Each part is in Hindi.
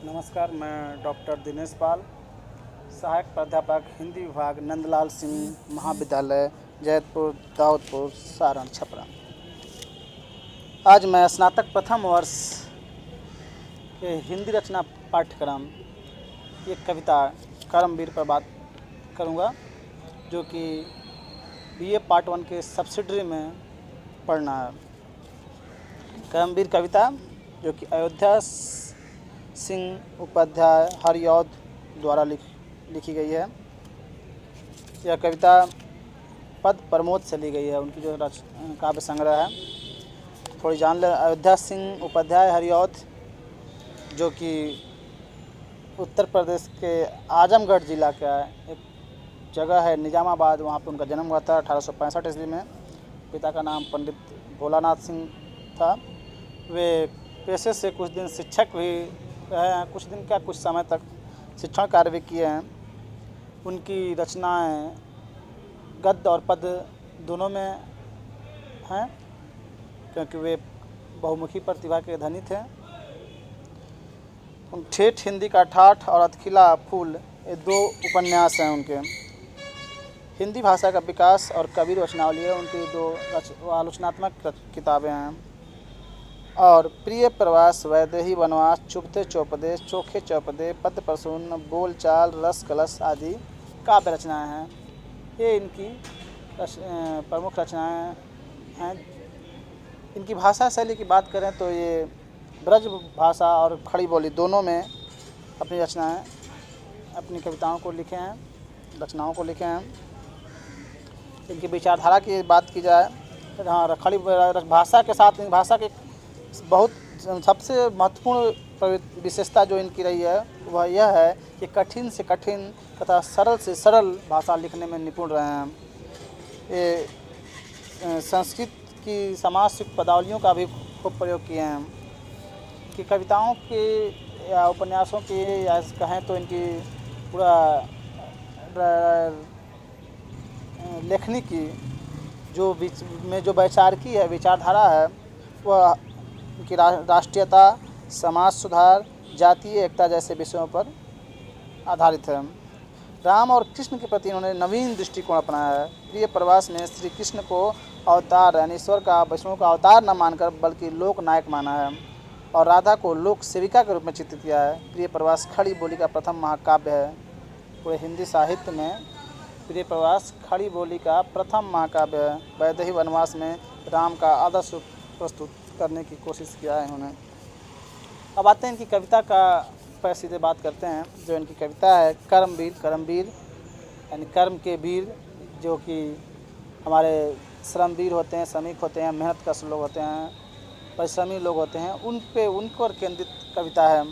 नमस्कार, मैं डॉक्टर दिनेश पाल, सहायक प्राध्यापक हिंदी विभाग नंदलाल सिंह महाविद्यालय जैतपुर दाऊदपुर सारण छपरा। आज मैं स्नातक प्रथम वर्ष के हिंदी रचना पाठ्यक्रम की एक कविता कर्मवीर पर बात करूंगा, जो कि बीए पार्ट 1 के सब्सिडरी में पढ़ना है। कर्मवीर कविता जो कि अयोध्या सिंह उपाध्याय हरिऔध द्वारा लिखी गई है। यह कविता पद प्रमोद से ली गई है, उनकी जो काव्य संग्रह है। थोड़ी जान ले। अयोध्या सिंह उपाध्याय हरिऔध जो कि उत्तर प्रदेश के आजमगढ़ जिला का एक जगह है, निजामाबाद, वहाँ पे उनका जन्म हुआ था 1865 ईस्वी में। पिता का नाम पंडित भोलानाथ सिंह था। वे पेशे से कुछ दिन शिक्षक भी रहे हैं, कुछ समय तक शिक्षण कार्य भी किए हैं। उनकी रचनाएं गद्य और पद दोनों में हैं, क्योंकि वे बहुमुखी प्रतिभा के धनी थे। ठेठ हिंदी का ठाठ और अतखिला फूल, ये 2 उपन्यास हैं उनके। हिंदी भाषा का विकास और कवि रचनावली है उनकी 2 आलोचनात्मक किताबें हैं। और प्रिय प्रवास, वैदेही वनवास, चुभते चौपदे, चोखे चौपदे, पद प्रसून, बोलचाल, रस कलश आदि काव्य रचनाएँ हैं। ये इनकी प्रमुख रचनाएँ हैं। इनकी भाषा शैली की बात करें तो ये ब्रज भाषा और खड़ी बोली दोनों में अपनी रचनाएँ, अपनी कविताओं को लिखे हैं, रचनाओं को लिखे हैं। इनकी विचारधारा की बात की जाए तो हाँ, खड़ी भाषा के साथ भाषा के बहुत सबसे महत्वपूर्ण विशेषता जो इनकी रही है वह यह है कि कठिन से कठिन तथा सरल से सरल भाषा लिखने में निपुण रहे हैं। ये संस्कृत की समासयुक्त पदावलियों का भी खूब प्रयोग किए हैं। कि कविताओं के या उपन्यासों के या कहें तो इनकी पूरा लेखनी की जो वैचारिकी है, विचारधारा है, वह उनकी राष्ट्रीयता, समाज सुधार, जातीय एकता जैसे विषयों पर आधारित है। राम और कृष्ण के प्रति उन्होंने नवीन दृष्टिकोण अपनाया है। प्रिय प्रवास में श्री कृष्ण को अवतार यानी ईश्वर का, वैष्णव का अवतार न मानकर बल्कि लोक नायक माना है और राधा को लोक सेविका के रूप में चित्रित किया है। प्रिय प्रवास खड़ी बोली का प्रथम महाकाव्य है। पूरे हिंदी साहित्य में प्रिय प्रवास खड़ी बोली का प्रथम महाकाव्य है। वैदेही वनवास में राम का आदर्श प्रस्तुत करने की कोशिश किया है इन्होंने। अब आते हैं इनकी कविता का पर सीधे बात करते हैं। जो इनकी कविता है कर्मवीर यानी कर्म के वीर, जो कि हमारे श्रमवीर होते हैं, श्रमिक होते हैं, मेहनतकश लोग होते हैं, परिश्रमी लोग होते हैं, उन पर केंद्रित कविता है।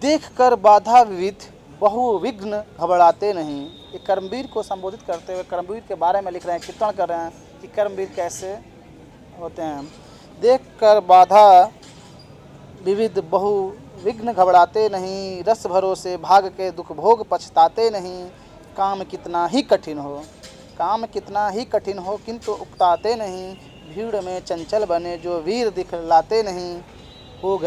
देख कर बाधा विविध बहुविघ्न घबराते नहीं। ये कर्मवीर को संबोधित करते हुए कर्मवीर के बारे में लिख रहे हैं, चित्रण कर रहे हैं कि कर्मवीर कैसे होते हैं। देख कर बाधा विविध बहुविघ्न घबराते नहीं, रस भरोसे भाग के दुख भोग पछताते नहीं। काम कितना ही कठिन हो किंतु उकताते नहीं। भीड़ में चंचल बने जो वीर दिखलाते नहीं। हो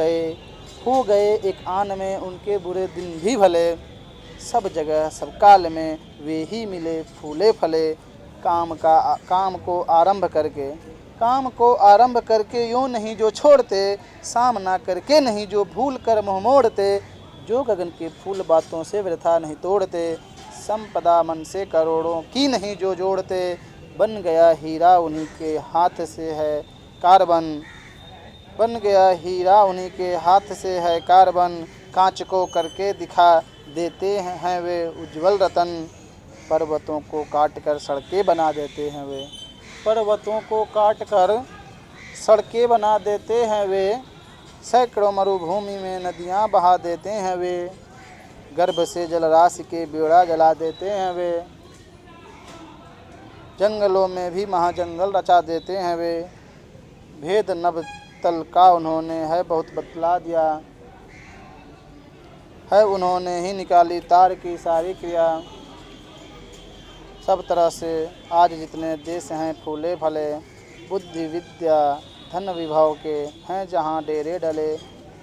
गए एक आन में उनके बुरे दिन भी भले। सब जगह सब काल में वे ही मिले फूले फले। काम को आरंभ करके यूँ नहीं जो छोड़ते। सामना करके नहीं जो भूल कर मुँह मोड़ते। जो गगन के फूल बातों से वृथा नहीं तोड़ते। संपदा मन से करोड़ों की नहीं जो जोड़ते। बन गया हीरा उन्हीं के हाथ से है कार्बन। कांच को करके दिखा देते हैं वे उज्जवल रतन। पर्वतों को काट कर सड़कें बना देते हैं वे। सैकड़ों मरुभूमि में नदियां बहा देते हैं वे। गर्भ से जलराशि के बेड़ा जला देते हैं वे। जंगलों में भी महाजंगल रचा देते हैं वे। भेद नभ तल का उन्होंने है बहुत बतला दिया है। उन्होंने ही निकाली तार की सारी क्रिया। सब तरह से आज जितने देश हैं फूले फले। बुद्धि विद्या धन विभव के हैं जहाँ डेरे डले।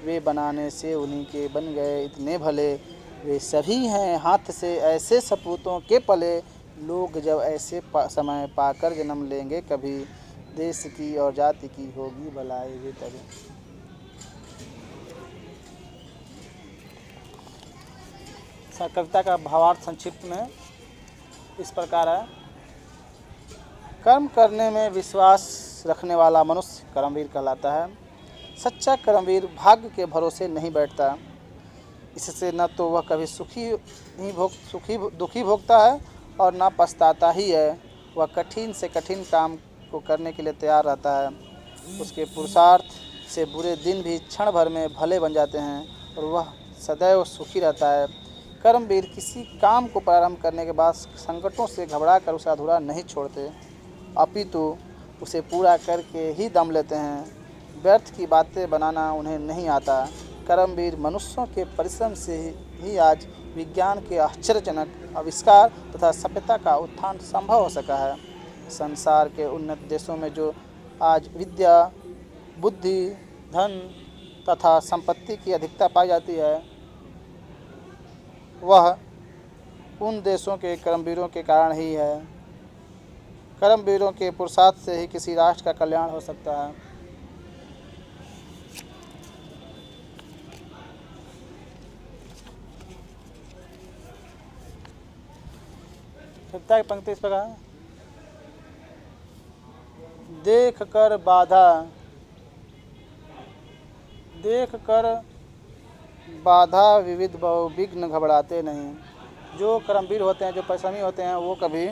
वे बनाने से उन्हीं के बन गए इतने भले। वे सभी हैं हाथ से ऐसे सपूतों के पले। लोग जब ऐसे समय पाकर जन्म लेंगे कभी, देश की और जाति की होगी भलाई वे तभी। कविता का भावार्थ संक्षिप्त में इस प्रकार है। कर्म करने में विश्वास रखने वाला मनुष्य कर्मवीर कहलाता है। सच्चा कर्मवीर भाग्य के भरोसे नहीं बैठता। इससे न तो वह कभी दुखी भोगता है और न पछताता ही है। वह कठिन से कठिन काम को करने के लिए तैयार रहता है। उसके पुरुषार्थ से बुरे दिन भी क्षण भर में भले बन जाते हैं और वह सदैव सुखी रहता है। कर्मवीर किसी काम को प्रारंभ करने के बाद संकटों से घबराकर उसे अधूरा नहीं छोड़ते, अपितु उसे पूरा करके ही दम लेते हैं। व्यर्थ की बातें बनाना उन्हें नहीं आता। कर्मवीर मनुष्यों के परिश्रम से ही आज विज्ञान के आश्चर्यजनक आविष्कार तथा सभ्यता का उत्थान संभव हो सका है। संसार के उन्नत देशों में जो आज विद्या, बुद्धि, धन तथा संपत्ति की अधिकता पाई जाती है, वह उन देशों के कर्मवीरों के कारण ही है। कर्मवीरों के पुरुषार्थ से ही किसी राष्ट्र का कल्याण हो सकता है। कविता की पंक्ति इस प्रकार है। देख कर बाधा विविध विघ्न घबराते नहीं। जो कर्मवीर होते हैं, जो परिश्रमी होते हैं, वो कभी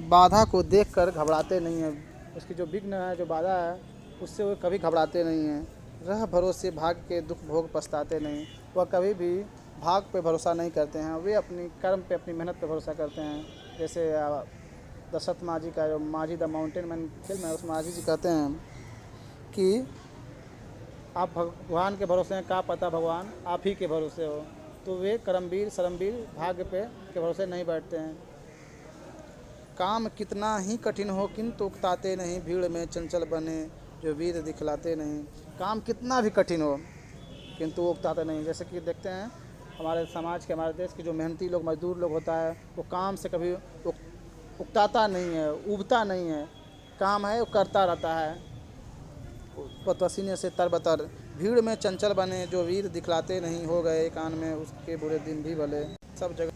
बाधा को देखकर घबराते नहीं हैं। उसकी जो विघ्न है, जो बाधा है, उससे वो कभी घबराते नहीं हैं। रह भरोसे भाग्य के दुख भोग पछताते नहीं। वह कभी भी भाग्य पे भरोसा नहीं करते हैं। वे अपनी कर्म पे, अपनी मेहनत पे भरोसा करते हैं। जैसे दशरथ माझी का जो माझी द माउंटेन मैन फिल्म है, उसमें माझी जी कहते हैं कि आप भगवान के भरोसे हैं, क्या पता भगवान आप ही के भरोसे हो। तो वे कर्मवीर शर्मवीर भाग्य पे के भरोसे नहीं बैठते हैं। काम कितना ही कठिन हो किंतु उकताते नहीं। भीड़ में चंचल बने जो वीर दिखलाते नहीं। काम कितना भी कठिन हो किंतु वो उकताते नहीं। जैसे कि देखते हैं हमारे समाज के, हमारे देश के जो मेहनती लोग, मजदूर लोग होता है, वो काम से कभी उकताता नहीं है, उबता नहीं है। काम है वो करता रहता है पसीने से तरबतर। भीड़ में चंचल बने जो वीर दिखलाते नहीं। हो गए एक आन में उसके बुरे दिन भी भले। सब जगह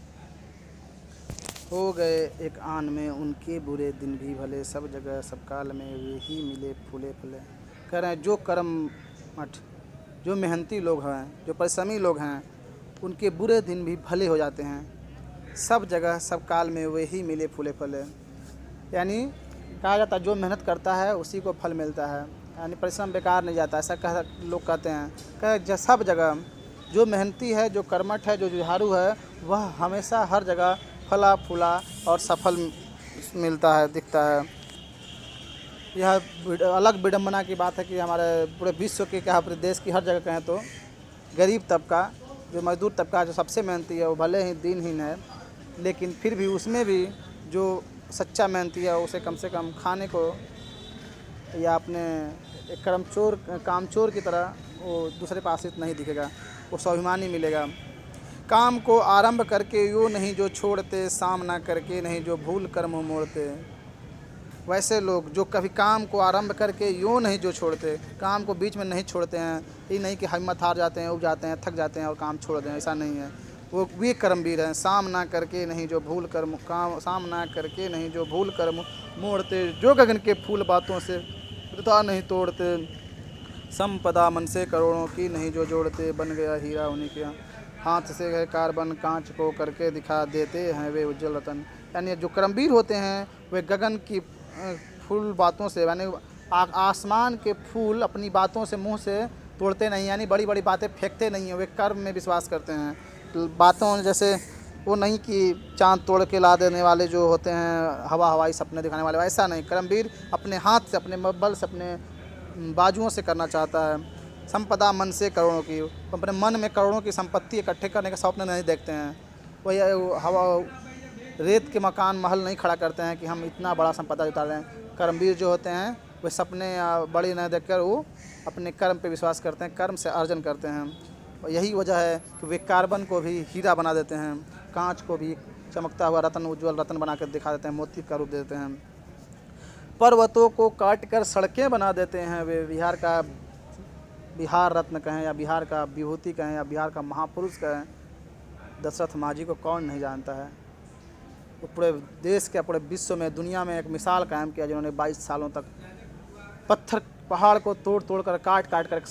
हो गए एक आन में उनके बुरे दिन भी भले। सब जगह सब काल में वे ही मिले फूले फले। कह रहे हैं जो कर्मठ, जो मेहनती लोग हैं, जो परिश्रमी लोग हैं, उनके बुरे दिन भी भले हो जाते हैं। सब जगह सब काल में वे ही मिले फूले फले। यानी कहा जाता है जो मेहनत करता है उसी को फल मिलता है। यानी परिश्रम बेकार नहीं जाता, ऐसा लोग कहते हैं। सब जगह जो मेहनती है, जो कर्मठ है, जो जुझारू है, वह हमेशा हर जगह फला फूला और सफल मिलता है, दिखता है। यह अलग विडम्बना की बात है कि हमारे पूरे विश्व के, क्या पूरे देश की हर जगह कहें तो गरीब तबका, जो मजदूर तबका, जो सबसे मेहनती है, वो भले ही दिनहीन है, लेकिन फिर भी उसमें भी जो सच्चा मेहनती है उसे कम से कम खाने को या अपने एक कामचोर की तरह वो दूसरे पास नहीं दिखेगा, वो स्वाभिमानी मिलेगा। काम को आरंभ करके यूँ नहीं जो छोड़ते, सामना करके नहीं जो भूल कर मुँह मोड़ते। वैसे लोग जो कभी काम को आरंभ करके यूँ नहीं जो छोड़ते, काम को बीच में नहीं छोड़ते हैं। ये नहीं कि हिम्मत हार जाते हैं, उब जाते हैं, थक जाते हैं और काम छोड़ दें, ऐसा नहीं है। वो वे कर्मवीर हैं। सामना करके नहीं जो भूल कर सामना करके नहीं जो भूल कर मोड़ते। जो गगन के फूल बातों से वृथा नहीं तोड़ते। संपदा मन से करोड़ों की नहीं जो जोड़ते। बन गया हीरा उन्हीं के हाथ से है कार्बन, कांच को करके दिखा देते हैं वे उज्जवल रतन। यानी जो कर्मवीर होते हैं वे गगन की फूल बातों से, यानी आसमान के फूल अपनी बातों से, मुंह से तोड़ते नहीं। यानी बड़ी बड़ी बातें फेंकते नहीं हैं, वे कर्म में विश्वास करते हैं। बातों जैसे वो नहीं कि चांद तोड़ के ला देने वाले जो होते हैं, हवाई सपने दिखाने वाले, ऐसा नहीं। कर्मवीर अपने हाथ से, अपने बल से, अपने बाजुओं से करना चाहता है। संपदा मन से करोड़ों की, अपने मन में करोड़ों की संपत्ति इकट्ठे करने का स्वप्न नहीं देखते हैं। वही हवा रेत के मकान महल नहीं खड़ा करते हैं कि हम इतना बड़ा संपदा जुटा रहे हैं। कर्मवीर जो होते हैं वे सपने या बड़ी नहीं देखकर वो अपने कर्म पे विश्वास करते हैं, कर्म से अर्जन करते हैं। और यही वजह है कि वे कार्बन को भी हीरा बना देते हैं, कांच को भी चमकता हुआ रत्न, उज्ज्वल रत्न बना कर दिखा देते हैं, मोती का रूप दे देते हैं। पर्वतों को काट कर सड़कें बना देते हैं वे। बिहार रत्न कहें या बिहार का विभूति कहें या बिहार का महापुरुष कहें, दशरथ मांझी को कौन नहीं जानता है। वो पूरे देश के, पूरे विश्व में, दुनिया में एक मिसाल कायम किया, जिन्होंने 22 सालों तक पत्थर पहाड़ को तोड़ तोड़ कर, काट काट कर सड़क